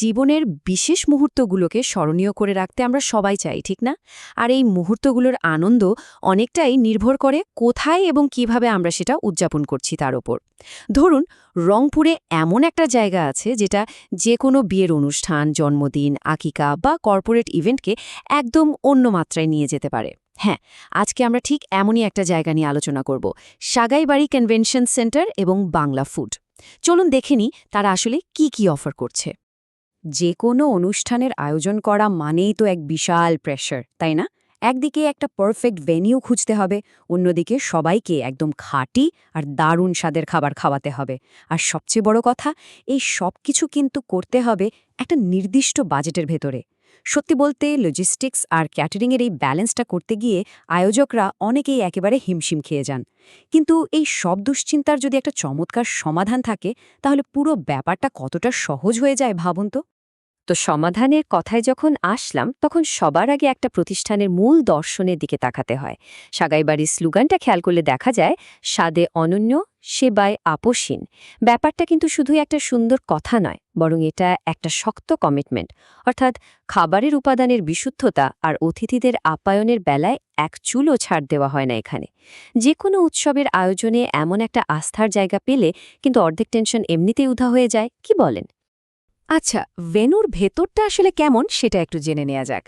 জীবনের বিশেষ মুহূর্তগুলোকে স্মরণীয় করে রাখতে আমরা সবাই চাই, ঠিক না? আর এই মুহূর্তগুলোর আনন্দ অনেকটাই নির্ভর করে কোথায় এবং কিভাবে আমরা সেটা উদযাপন করছি তার ওপর। ধরুন, রংপুরে এমন একটা জায়গা আছে যেটা যে কোনো বিয়ের অনুষ্ঠান, জন্মদিন, আকিকা বা কর্পোরেট ইভেন্টকে একদম অন্য মাত্রায় নিয়ে যেতে পারে। হ্যাঁ, আজকে আমরা ঠিক এমনই একটা জায়গা নিয়ে আলোচনা করব, সাগাইবাড়ি কনভেনশন সেন্টার এবং বাংলা ফুড। চলুন দেখে নিই তারা আসলে কি অফার করছে। যে কোনো অনুষ্ঠানের আয়োজন করা মানেই তো এক বিশাল প্রেশার, তাই না? একদিকে একটা পারফেক্ট ভেন্যু খুঁজতে হবে, অন্যদিকে সবাইকে একদম খাঁটি আর দারুণ স্বাদের খাবার খাওয়াতে হবে। আর সবচেয়ে বড় কথা, এই সব কিছু কিন্তু করতে হবে একটা নির্দিষ্ট বাজেটের ভেতরে। সত্যি বলতে লজিস্টিক্স আর ক্যাটারিংয়ের এই ব্যালেন্সটা করতে গিয়ে আয়োজকরা অনেকেই একেবারে হিমশিম খেয়ে যান। কিন্তু এই সব দুশ্চিন্তার যদি একটা চমৎকার সমাধান থাকে, তাহলে পুরো ব্যাপারটা কতটা সহজ হয়ে যায় ভাবুন তো। তো সমাধানের কথায় যখন আসলাম, তখন সবার আগে একটা প্রতিষ্ঠানের মূল দর্শনের দিকে তাকাতে হয়। সাগাইবাড়ির স্লোগানটা খেয়াল করলে দেখা যায়, স্বাদে অনন্য, সেবায় আপোষহীন। ব্যাপারটা কিন্তু শুধুই একটা সুন্দর কথা নয়, বরং এটা একটা শক্ত কমিটমেন্ট। অর্থাৎ খাবারের উপাদানের বিশুদ্ধতা আর অতিথিদের আপ্যায়নের বেলায় এক চুলও ছাড় দেওয়া হয় না এখানে। যে কোনো উৎসবের আয়োজনে এমন একটা আস্থার জায়গা পেলে কিন্তু অর্ধেক টেনশন এমনিতেই উধা হয়ে যায়, কি বলেন? আচ্ছা, ভেন্যুর ভেতরটা আসলে কেমন সেটা একটু জেনে নেওয়া যাক।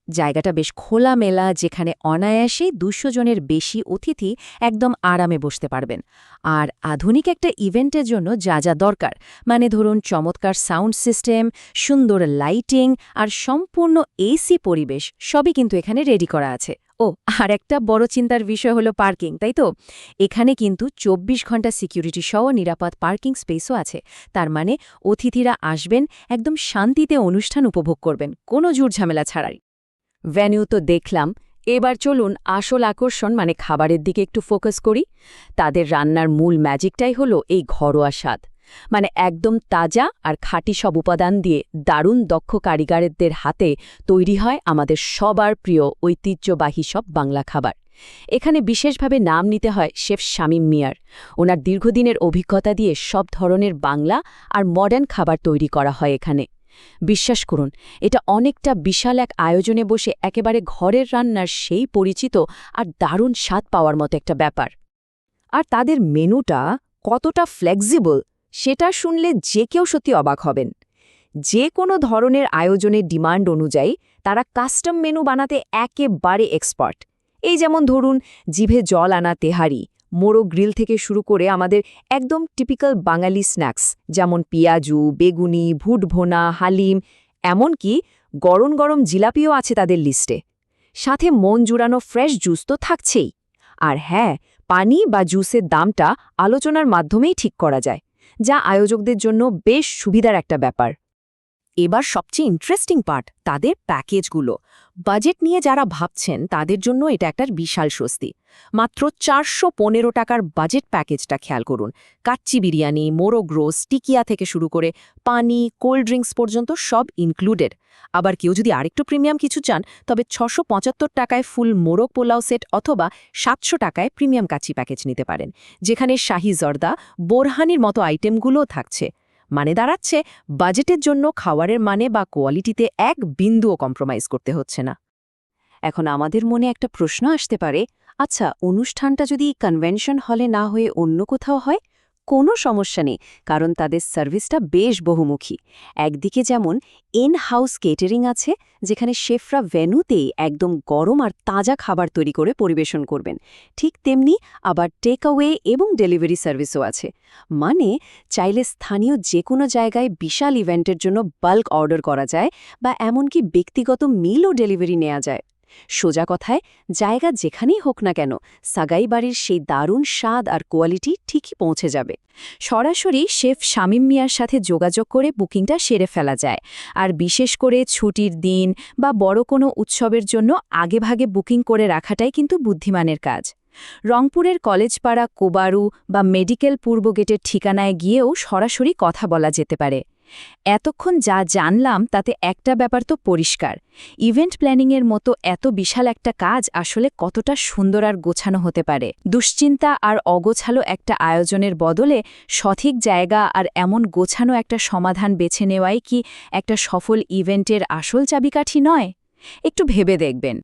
জায়গাটা বেশ খোলামেলা, যেখানে অনায়াসে ২০০ জনের বেশি অতিথি একদম আরামে বসতে পারবেন। আর আধুনিক একটা ইভেন্টের জন্য যা দরকার, মানে ধরুন চমৎকার সাউন্ড সিস্টেম, সুন্দর লাইটিং আর সম্পূর্ণ এসি পরিবেশ, সবই কিন্তু এখানে রেডি করা আছে। ও, আর একটা বড় চিন্তার বিষয় হলো পার্কিং, তাই তো? এখানে কিন্তু ২৪ ঘন্টা সিকিউরিটি সহ নিরাপদ পার্কিং স্পেসও আছে। তার মানে অতিথিরা আসবেন, একদম শান্তিতে অনুষ্ঠান উপভোগ করবেন, কোনো ঝুটঝামেলা ছাড়াই। ভেন্যু তো দেখলাম, এবার চলুন আসল আকর্ষণ মানে খাবারের দিকে একটু ফোকাস করি। তাদের রান্নার মূল ম্যাজিকটাই হলো এই ঘরোয়া স্বাদ। মানে একদম তাজা আর খাঁটি সব উপাদান দিয়ে দারুণ দক্ষ কারিগরদের হাতে তৈরি হয় আমাদের সবার প্রিয় ঐতিহ্যবাহী সব বাংলা খাবার। এখানে বিশেষভাবে নাম নিতে হয় শেফ শামীম মিয়ার। ওনার দীর্ঘদিনের অভিজ্ঞতা দিয়ে সব ধরনের বাংলা আর মডার্ন খাবার তৈরি করা হয় এখানে। বিশ্বাস করুন, এটা অনেকটা বিশাল এক আয়োজনে বসে একেবারে ঘরের রান্নার সেই পরিচিত আর দারুণ স্বাদ পাওয়ার মতো একটা ব্যাপার। আর তাদের মেনুটা কতটা ফ্লেক্সিবল, সেটা শুনলে যে কেউ সত্যি অবাক হবেন। যে কোনো ধরনের আয়োজনের ডিমান্ড অনুযায়ী তারা কাস্টম মেনু বানাতে একেবারে এক্সপার্ট। এই যেমন ধরুন, জিভে জল আনা তেহারি, মোরগ গ্রিল থেকে শুরু করে আমাদের একদম টিপিক্যাল বাঙালি স্ন্যাক্স যেমন পিয়াজু, বেগুনি, ভুটভোনা, হালিম, এমনকি গরম গরম জিলাপিও আছে তাদের লিস্টে। সাথে মন জুড়ানো ফ্রেশ জুস তো থাকছেই। আর হ্যাঁ, পানি বা জুসের দামটা আলোচনার মাধ্যমেই ঠিক করা যায়, যা আয়োজকদের জন্য বেশ সুবিধার একটা ব্যাপার। এবার সবচেয়ে ইন্টারেস্টিং পার্ট, তাদের প্যাকেজগুলো। বাজেট নিয়ে যারা ভাবছেন তাদের জন্য এটা একটা বিশাল স্বস্তি। মাত্র ৪১৫ টাকার বাজেট প্যাকেজটা খেয়াল করুন। কাচ্চি বিরিয়ানি, মোরগ রোস্ট, টিকিয়া থেকে শুরু করে পানি, কোল্ড ড্রিঙ্কস পর্যন্ত সব ইনক্লুডেড। আবার কেউ যদি আরেকটু প্রিমিয়াম কিছু চান, তবে ৬৭৫ টাকায় ফুল মোরগ পোলাও সেট অথবা ৭০০ টাকায় প্রিমিয়াম কাচ্চি প্যাকেজ নিতে পারেন, যেখানে শাহি জর্দা, বোরহানির মতো আইটেমগুলোও থাকছে। মানে দাঁড়াচ্ছে, বাজেটের জন্য খাবারের মানে বা কোয়ালিটিতে এক বিন্দুও কম্প্রোমাইজ করতে হচ্ছে না। এখন আমাদের মনে একটা প্রশ্ন আসতে পারে, আচ্ছা, অনুষ্ঠানটা যদি কনভেনশন হলে না হয়ে অন্য কোথাও হয়? কোনো সমস্যা নেই, কারণ তাদের সার্ভিসটা বেশ বহুমুখী। একদিকে যেমন ইন হাউস কেটারিং আছে, যেখানে শেফরা ভেন্যুতেই একদম গরম আর তাজা খাবার তৈরি করে পরিবেশন করবেন। ঠিক তেমনি আবার টেক অ্যাওয়ে এবং ডেলিভারি সার্ভিসও আছে। মানে চাইলে স্থানীয় যে কোনো জায়গায় বিশাল ইভেন্টের জন্য বাল্ক অর্ডার করা যায়, বা এমনকি ব্যক্তিগত মিলও ডেলিভারি নেওয়া যায়। সোজা কথায়, জায়গা যেখানেই হোক না কেন, সাগাইবাড়ির সেই দারুণ স্বাদ আর কোয়ালিটি ঠিকই পৌঁছে যাবে। সরাসরি শেফ শামীম মিয়ার সাথে যোগাযোগ করে বুকিংটা সেরে ফেলা যায়। আর বিশেষ করে ছুটির দিন বা বড় কোনো উৎসবের জন্য আগেভাগে বুকিং করে রাখাটাই কিন্তু বুদ্ধিমানের কাজ। রংপুরের কলেজপাড়া কোবারু বা মেডিকেল পূর্ব গেটের ঠিকানায় গিয়েও সরাসরি কথা বলা যেতে পারে। এতক্ষণ যা জানলাম তাতে একটা ব্যাপার তো পরিষ্কার, ইভেন্ট প্ল্যানিংয়ের মতো এত বিশাল একটা কাজ আসলে কতটা সুন্দর আর গোছানো হতে পারে। দুশ্চিন্তা আর অগোছালো একটা আয়োজনের বদলে সঠিক জায়গা আর এমন গোছানো একটা সমাধান বেছে নেওয়াই কি একটা সফল ইভেন্টের আসল চাবিকাঠি নয়? একটু ভেবে দেখবেন।